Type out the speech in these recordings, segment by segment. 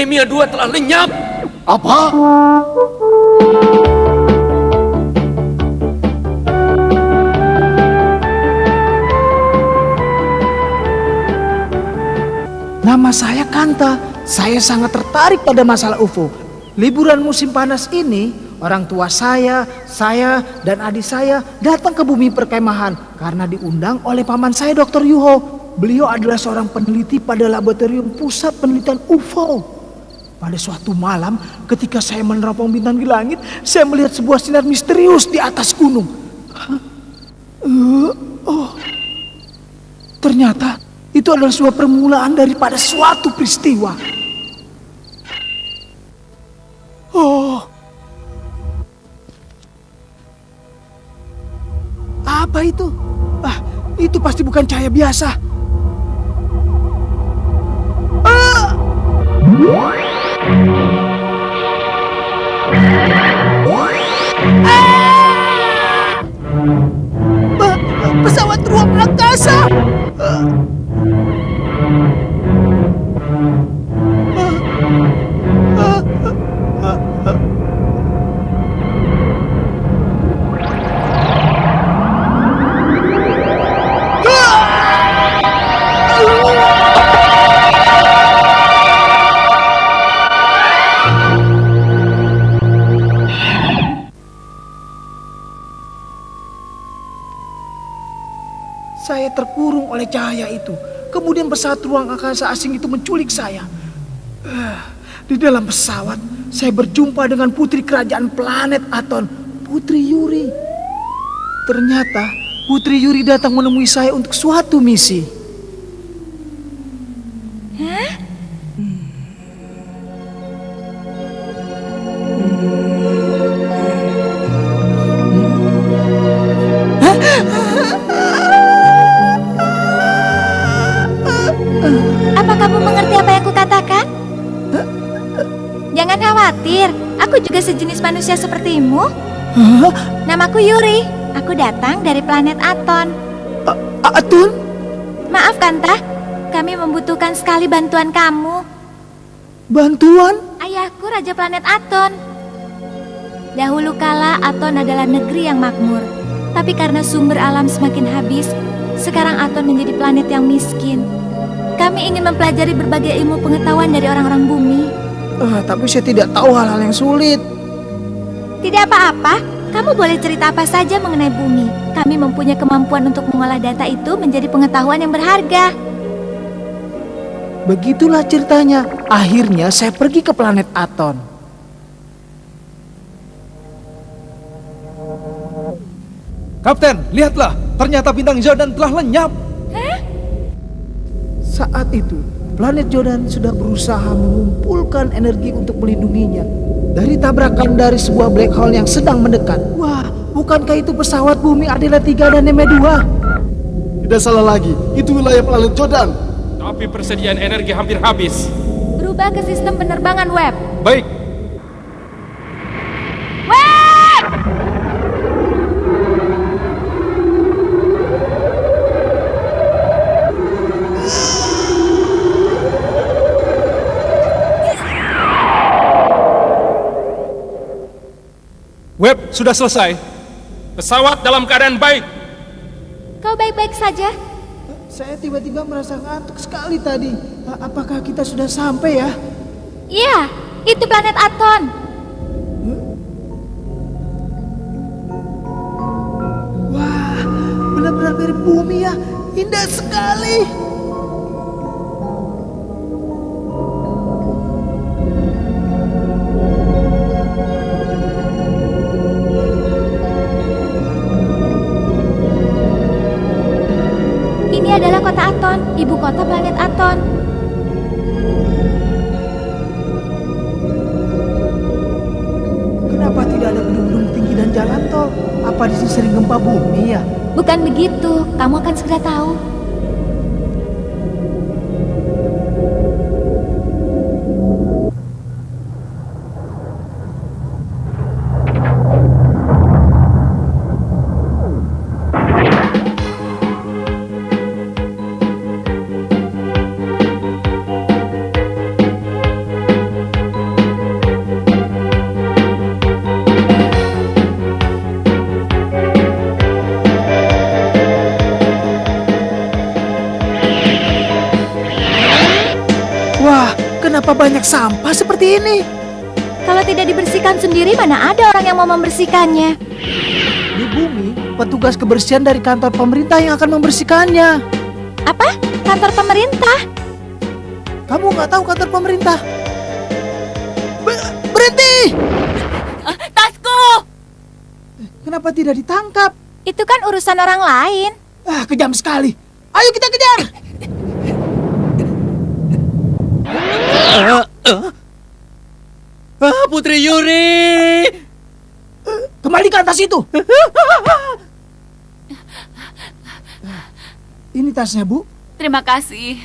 Nemia 2 telah lenyap. Apa? Nama saya Kanta. Saya sangat tertarik pada masalah UFO. Liburan musim panas ini, orang tua saya, dan adik saya datang ke bumi perkemahan karena diundang oleh paman saya Dr. Yuho. Beliau adalah seorang peneliti pada laboratorium pusat penelitian UFO. Pada suatu malam, ketika saya meneropong bintang di langit, saya melihat sebuah sinar misterius di atas gunung. Ternyata itu adalah sebuah permulaan daripada suatu peristiwa. Apa itu? Itu pasti bukan cahaya biasa. Pesawat ruang angkasa. Saya terkurung oleh cahaya itu. Kemudian pesawat ruang angkasa asing itu menculik saya. Di dalam pesawat, saya berjumpa dengan putri kerajaan planet Aton, Putri Yuri. Ternyata, Putri Yuri datang menemui saya untuk suatu misi. Apa kamu mengerti apa yang kukatakan? Jangan khawatir, aku juga sejenis manusia sepertimu. Namaku Yuri, aku datang dari planet Aton. Aton? Maaf Kanta, kami membutuhkan sekali bantuan kamu. Bantuan? Ayahku Raja Planet Aton. Dahulu kala Aton adalah negeri yang makmur. Tapi karena sumber alam semakin habis, sekarang Aton menjadi planet yang miskin. Kami ingin mempelajari berbagai ilmu pengetahuan dari orang-orang bumi. Tapi saya tidak tahu hal-hal yang sulit. Tidak apa-apa, kamu boleh cerita apa saja mengenai bumi. Kami mempunyai kemampuan untuk mengolah data itu menjadi pengetahuan yang berharga. Begitulah ceritanya. Akhirnya saya pergi ke planet Aton. Kapten, lihatlah. Ternyata bintang Jordan telah lenyap. Saat itu, planet Jordan sudah berusaha mengumpulkan energi untuk melindunginya dari tabrakan dari sebuah black hole yang sedang mendekat. Wah, bukankah itu pesawat bumi Adela 3 dan Nemea 2? Tidak salah lagi, itu wilayah planet Jordan. Tapi persediaan energi hampir habis. Berubah ke sistem penerbangan web. Baik. Web sudah selesai. Pesawat dalam keadaan baik. Kau baik-baik saja? Saya tiba-tiba merasa ngantuk sekali tadi. Apakah kita sudah sampai ya? Iya, itu planet Aton. Wah, benar-benar mirip bumi ya. Indah sekali. Ini adalah kota Aton, ibu kota planet Aton. Kenapa tidak ada gedung-gedung tinggi dan jalan tol? Apa di sini sering gempa bumi ya? Bukan begitu, kamu akan segera tahu. banyak sampah seperti ini? Kalau tidak dibersihkan sendiri, mana ada orang yang mau membersihkannya? Di bumi, petugas kebersihan dari kantor pemerintah yang akan membersihkannya. Apa? Kantor pemerintah? Kamu nggak tahu kantor pemerintah? Berhenti! Tasku! Kenapa tidak ditangkap? Itu kan urusan orang lain. Kejam sekali. Ayo kita kejar! Putri Yuri! Kembalikan tas itu. Ini tasnya, Bu. Terima kasih.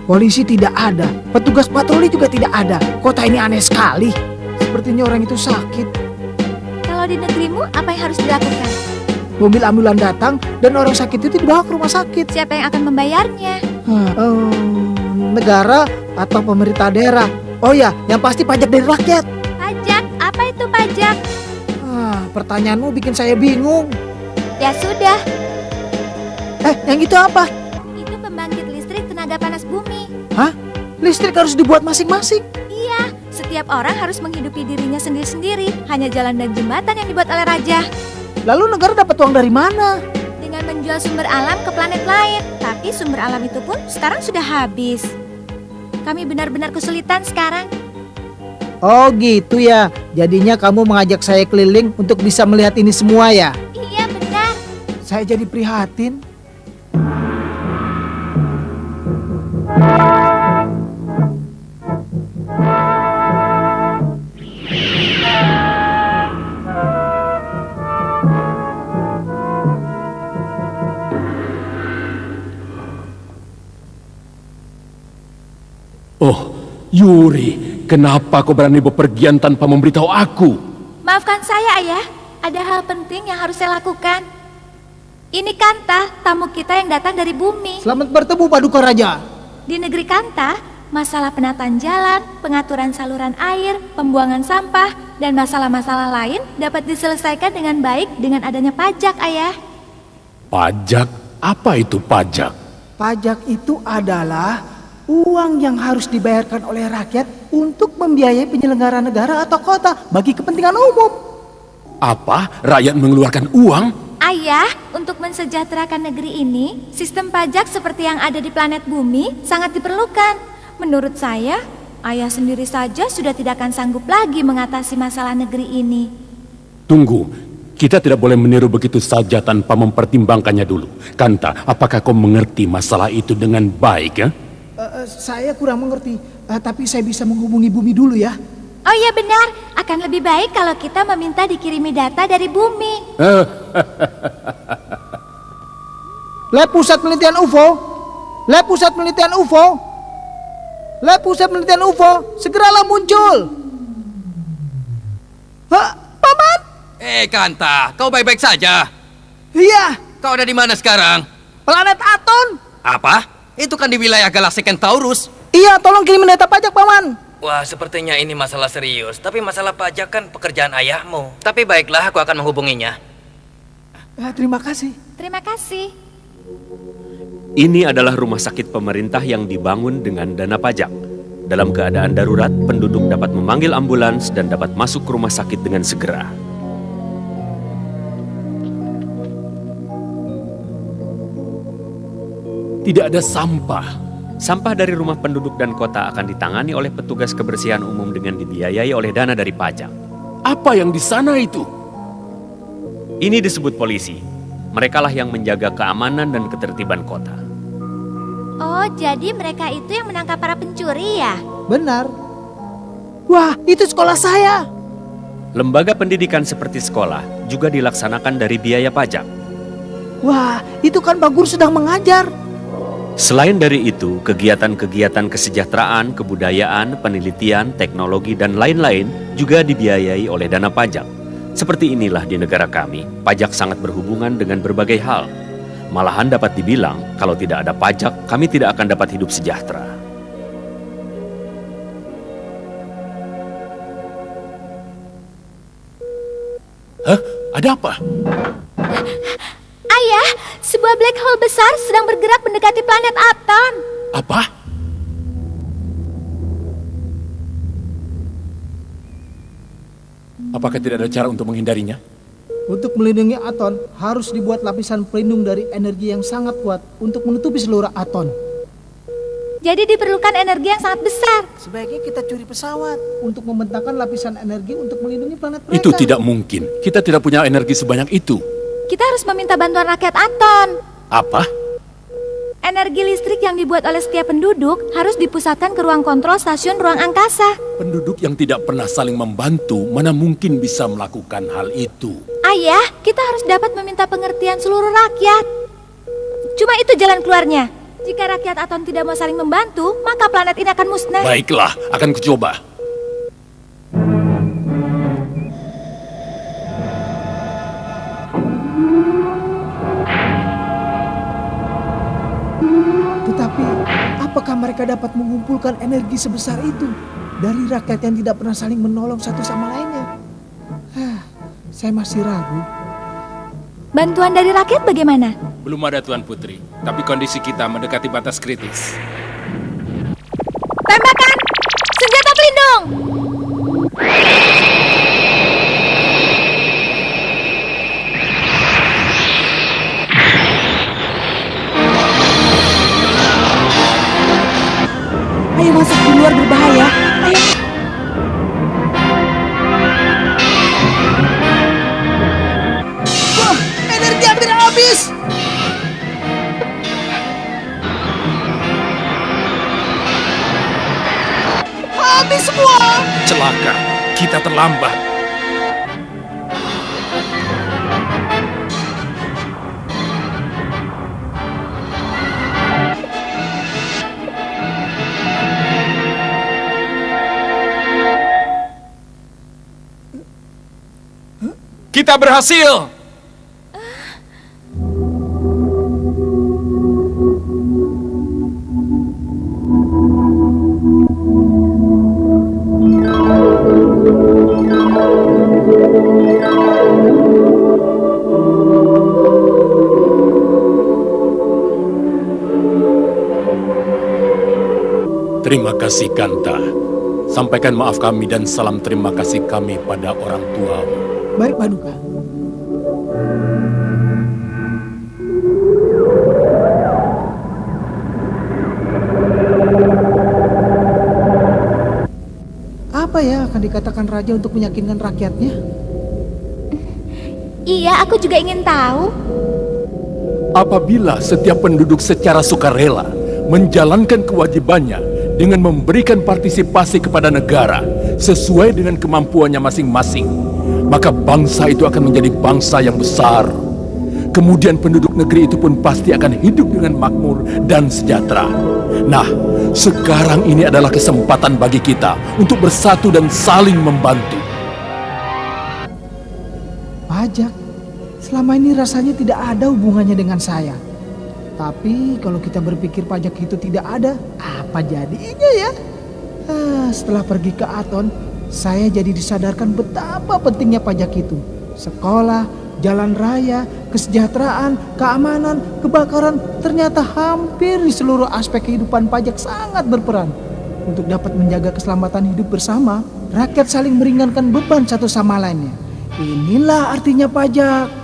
Polisi tidak ada, petugas patroli juga tidak ada. Kota ini aneh sekali. Sepertinya orang itu sakit. Kalau di negerimu, apa yang harus dilakukan? Mobil ambulan datang dan orang sakit itu dibawa ke rumah sakit. Siapa yang akan membayarnya? Negara atau pemerintah daerah. Oh ya, yang pasti pajak dari rakyat. Pajak? Apa itu pajak? Pertanyaanmu bikin saya bingung. Ya sudah, Yang itu apa? itu pembangkit listrik tenaga panas bumi. Listrik harus dibuat masing-masing. Iya, setiap orang harus menghidupi dirinya sendiri-sendiri. Hanya jalan dan jembatan yang dibuat oleh raja. Lalu negara dapat uang dari mana? Dengan menjual sumber alam ke planet lain. Tapi sumber alam itu pun sekarang sudah habis. Kami benar-benar kesulitan sekarang. Oh gitu ya. Jadinya kamu mengajak saya keliling untuk bisa melihat ini semua ya? Iya benar. Saya jadi prihatin. Oh, Yuri, kenapa kau berani bepergian tanpa memberitahu aku? Maafkan saya, Ayah. Ada hal penting yang harus saya lakukan. Ini Kanta, tamu kita yang datang dari bumi. Selamat bertemu Paduka Raja. Di negeri Kanta, masalah penataan jalan, pengaturan saluran air, pembuangan sampah, dan masalah-masalah lain dapat diselesaikan dengan baik dengan adanya pajak, Ayah. Pajak? Apa itu pajak? Pajak itu adalah uang yang harus dibayarkan oleh rakyat untuk membiayai penyelenggara negara atau kota bagi kepentingan umum. Apa? Rakyat mengeluarkan uang? Ayah, untuk mensejahterakan negeri ini, sistem pajak seperti yang ada di planet bumi sangat diperlukan. Menurut saya, Ayah sendiri saja sudah tidak akan sanggup lagi mengatasi masalah negeri ini. Tunggu, kita tidak boleh meniru begitu saja tanpa mempertimbangkannya dulu. Kanta, apakah kau mengerti masalah itu dengan baik ya? Saya kurang mengerti, tapi saya bisa menghubungi bumi dulu ya. Oh iya benar, akan lebih baik kalau kita meminta dikirimi data dari bumi. Lab Pusat Penelitian UFO, Lab Pusat Penelitian UFO, Lab Pusat Penelitian UFO, segeralah muncul. Paman? Kanta, kau baik-baik saja? Iya, Kau ada di mana sekarang? planet Aton. Apa? Itu kan di wilayah galaksi Kentaurus. Iya, tolong kirim data pajak, Paman. Wah, sepertinya ini masalah serius. Tapi masalah pajak kan pekerjaan ayahmu. Tapi baiklah, aku akan menghubunginya. Terima kasih. Terima kasih. Ini adalah rumah sakit pemerintah yang dibangun dengan dana pajak. Dalam keadaan darurat, penduduk dapat memanggil ambulans dan dapat masuk ke rumah sakit dengan segera. Tidak ada sampah. Sampah dari rumah penduduk dan kota akan ditangani oleh petugas kebersihan umum dengan dibiayai oleh dana dari pajak. Apa yang di sana itu? Ini disebut polisi. Merekalah yang menjaga keamanan dan ketertiban kota. Oh, jadi mereka itu yang menangkap para pencuri ya? Benar. Wah, itu sekolah saya. Lembaga pendidikan seperti sekolah juga dilaksanakan dari biaya pajak. Wah, itu kan Pak Guru sedang mengajar. Selain dari itu, kegiatan-kegiatan kesejahteraan, kebudayaan, penelitian, teknologi, dan lain-lain juga dibiayai oleh dana pajak. Seperti inilah di negara kami, pajak sangat berhubungan dengan berbagai hal. Malahan dapat dibilang, kalau tidak ada pajak, kami tidak akan dapat hidup sejahtera. Hah? Ada apa? Ayah, sebuah black hole besar sedang bergerak mendekati planet Aton. Apa? Apakah tidak ada cara untuk menghindarinya? Untuk melindungi Aton, harus dibuat lapisan pelindung dari energi yang sangat kuat untuk menutupi seluruh Aton. Jadi diperlukan energi yang sangat besar. Sebaiknya kita curi pesawat untuk membentangkan lapisan energi untuk melindungi planet mereka. Itu tidak mungkin. Kita tidak punya energi sebanyak itu. Kita harus meminta bantuan rakyat Aton. Apa? Energi listrik yang dibuat oleh setiap penduduk harus dipusatkan ke ruang kontrol stasiun ruang angkasa. Penduduk yang tidak pernah saling membantu, mana mungkin bisa melakukan hal itu? Ayah, kita harus dapat meminta pengertian seluruh rakyat. Cuma itu jalan keluarnya. Jika rakyat Aton tidak mau saling membantu, maka planet ini akan musnah. Baiklah, akan kucoba. Tetapi, apakah mereka dapat mengumpulkan energi sebesar itu dari rakyat yang tidak pernah saling menolong satu sama lainnya? Saya masih ragu. Bantuan dari rakyat bagaimana? Belum ada Tuan Putri, tapi kondisi kita mendekati batas kritis. Tembakan! Senjata pelindung! Ayo masuk, di luar berbahaya. Ayo. Wah, energi hampir habis. Habis semua. Celaka, kita terlambat. Kita berhasil! Terima kasih, Kanta. Sampaikan maaf kami dan salam terima kasih kami pada orang tuamu. Baik, Paduka. Apa ya akan dikatakan raja untuk meyakinkan rakyatnya? Iya, aku juga ingin tahu. Apabila setiap penduduk secara sukarela menjalankan kewajibannya dengan memberikan partisipasi kepada negara sesuai dengan kemampuannya masing-masing, maka bangsa itu akan menjadi bangsa yang besar. Kemudian penduduk negeri itu pun pasti akan hidup dengan makmur dan sejahtera. Nah, sekarang ini adalah kesempatan bagi kita untuk bersatu dan saling membantu. Pajak, selama ini rasanya tidak ada hubungannya dengan saya. Tapi kalau kita berpikir pajak itu tidak ada, apa jadinya ya? Setelah pergi ke Aton, saya jadi disadarkan betapa pentingnya pajak itu. Sekolah, jalan raya, kesejahteraan, keamanan, kebakaran, ternyata hampir di seluruh aspek kehidupan pajak sangat berperan. Untuk dapat menjaga keselamatan hidup bersama, rakyat saling meringankan beban satu sama lainnya. Inilah artinya pajak.